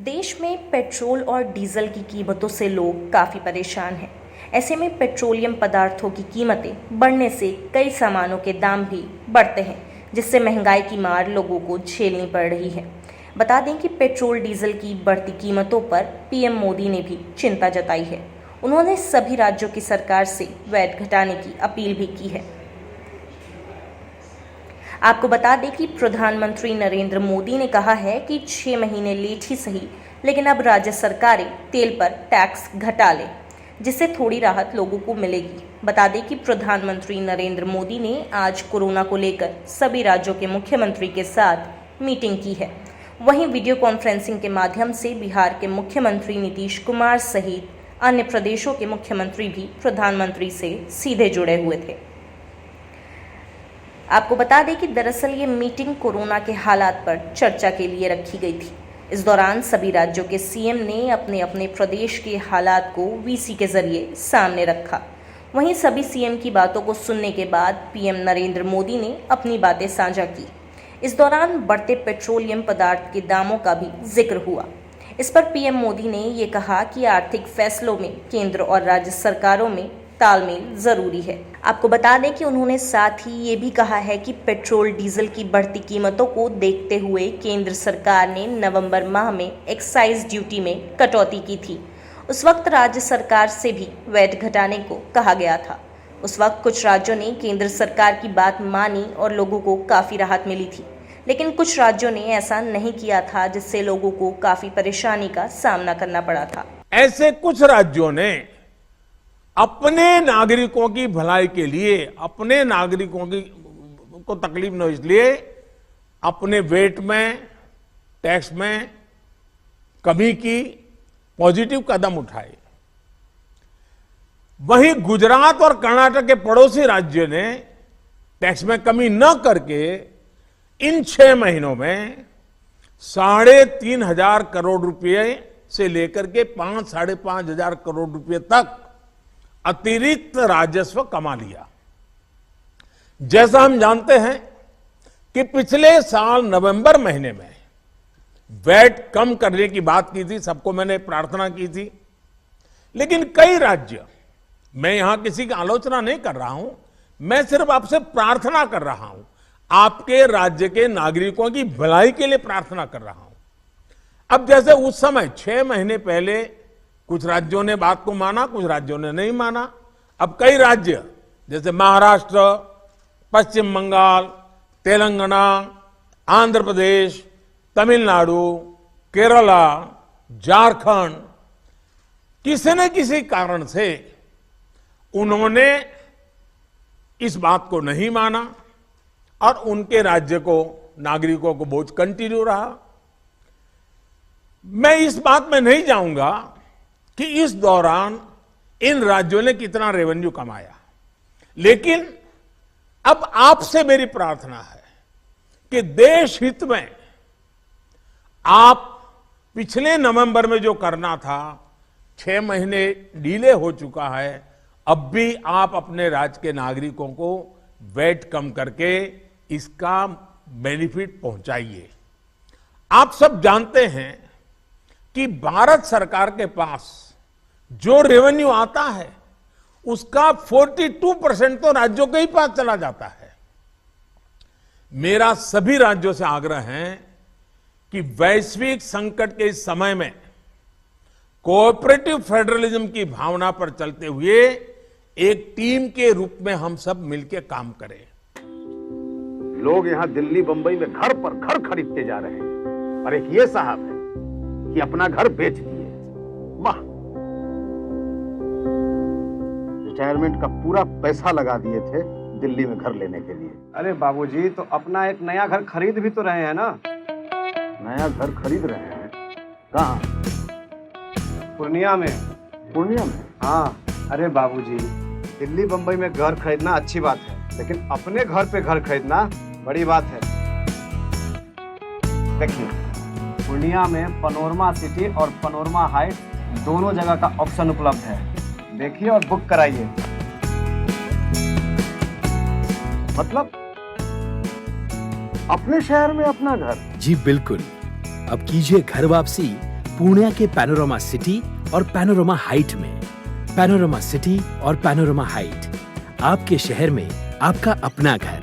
देश में पेट्रोल और डीजल की कीमतों से लोग काफ़ी परेशान हैं। ऐसे में पेट्रोलियम पदार्थों की कीमतें बढ़ने से कई सामानों के दाम भी बढ़ते हैं, जिससे महंगाई की मार लोगों को झेलनी पड़ रही है। बता दें कि पेट्रोल डीजल की बढ़ती कीमतों पर पीएम मोदी ने भी चिंता जताई है। उन्होंने सभी राज्यों की सरकार से वैट घटाने की अपील भी की है। आपको बता दें कि प्रधानमंत्री नरेंद्र मोदी ने कहा है कि 6 महीने लेट ही सही, लेकिन अब राज्य सरकारें तेल पर टैक्स घटा लें, जिससे थोड़ी राहत लोगों को मिलेगी। बता दें कि प्रधानमंत्री नरेंद्र मोदी ने आज कोरोना को लेकर सभी राज्यों के मुख्यमंत्री के साथ मीटिंग की है। वहीं वीडियो कॉन्फ्रेंसिंग के माध्यम से बिहार के मुख्यमंत्री नीतीश कुमार सहित अन्य प्रदेशों के मुख्यमंत्री भी प्रधानमंत्री से सीधे जुड़े हुए थे। आपको बता दें कि दरअसल ये मीटिंग कोरोना के हालात पर चर्चा के लिए रखी गई थी। इस दौरान सभी राज्यों के सीएम ने अपने अपने प्रदेश के हालात को वीसी के जरिए सामने रखा। वहीं सभी सीएम की बातों को सुनने के बाद पीएम नरेंद्र मोदी ने अपनी बातें साझा की। इस दौरान बढ़ते पेट्रोलियम पदार्थ के दामों का भी जिक्र हुआ। इस पर पीएम मोदी ने ये कहा कि आर्थिक फैसलों में केंद्र और राज्य सरकारों में तालमेल जरूरी है। आपको बता दें कि उन्होंने साथ ही ये भी कहा है कि पेट्रोल डीजल की बढ़ती कीमतों को देखते हुए केंद्र सरकार ने नवंबर माह में एक्साइज ड्यूटी में कटौती की थी। उस वक्त राज्य सरकार से भी वैट घटाने को कहा गया था। उस वक्त कुछ राज्यों ने केंद्र सरकार की बात मानी और लोगों को काफ़ी राहत मिली थी, लेकिन कुछ राज्यों ने ऐसा नहीं किया था, जिससे लोगों को काफ़ी परेशानी का सामना करना पड़ा था। ऐसे कुछ राज्यों ने अपने नागरिकों की भलाई के लिए, अपने नागरिकों को तकलीफ न हो इसलिए अपने वेट में, टैक्स में कमी की पॉजिटिव कदम उठाए। वहीं गुजरात और कर्नाटक के पड़ोसी राज्य ने टैक्स में कमी न करके इन 6 महीनों में 3,500 करोड़ रुपए से लेकर के 5,500 करोड़ रुपए तक अतिरिक्त राजस्व कमा लिया। जैसा हम जानते हैं कि पिछले साल नवंबर महीने में वैट कम करने की बात की थी, सबको मैंने प्रार्थना की थी, लेकिन कई राज्य, मैं यहां किसी की आलोचना नहीं कर रहा हूं, मैं सिर्फ आपसे प्रार्थना कर रहा हूं, आपके राज्य के नागरिकों की भलाई के लिए प्रार्थना कर रहा हूं। अब जैसे उस समय 6 महीने पहले कुछ राज्यों ने बात को माना, कुछ राज्यों ने नहीं माना। अब कई राज्य जैसे महाराष्ट्र, पश्चिम बंगाल, तेलंगाना, आंध्र प्रदेश, तमिलनाडु, केरला, झारखंड, किसी न किसी कारण से उन्होंने इस बात को नहीं माना और उनके राज्य को, नागरिकों को बोझ कंटिन्यू रहा। मैं इस बात में नहीं जाऊंगा कि इस दौरान इन राज्यों ने कितना रेवेन्यू कमाया, लेकिन अब आपसे मेरी प्रार्थना है कि देश हित में आप पिछले नवंबर में जो करना था, 6 महीने डिले हो चुका है, अब भी आप अपने राज्य के नागरिकों को वैट कम करके इसका बेनिफिट पहुंचाइए। आप सब जानते हैं कि भारत सरकार के पास जो रेवेन्यू आता है उसका 42% तो राज्यों के ही पास चला जाता है। मेरा सभी राज्यों से आग्रह है कि वैश्विक संकट के इस समय में कोऑपरेटिव फेडरलिज्म की भावना पर चलते हुए एक टीम के रूप में हम सब मिलकर काम करें। लोग यहां दिल्ली बंबई में घर पर घर खरीदते जा रहे हैं और एक ये साहब है कि अपना घर बेच दिए। वाह, रिटायरमेंट का पूरा पैसा लगा दिए थे दिल्ली में घर लेने के लिए। अरे बाबूजी, तो अपना एक नया घर खरीद भी तो रहे हैं ना। नया घर खरीद रहे हैं? कहाँ? पूर्णिया में। पूर्णिया में? हाँ। अरे बाबूजी, दिल्ली बंबई में घर खरीदना अच्छी बात है, लेकिन अपने घर पे घर खरीदना बड़ी बात है। देखिए, पूर्णिया में पनोरमा सिटी और पनोरमा हाइट दोनों जगह का ऑप्शन उपलब्ध है। देखिए और बुक कराइए। मतलब अपने शहर में अपना घर? जी बिल्कुल। अब कीजिए घर वापसी पूर्णिया के पैनोरमा सिटी और पैनोरमा हाइट में। पैनोरमा सिटी और पैनोरमा हाइट, आपके शहर में आपका अपना घर।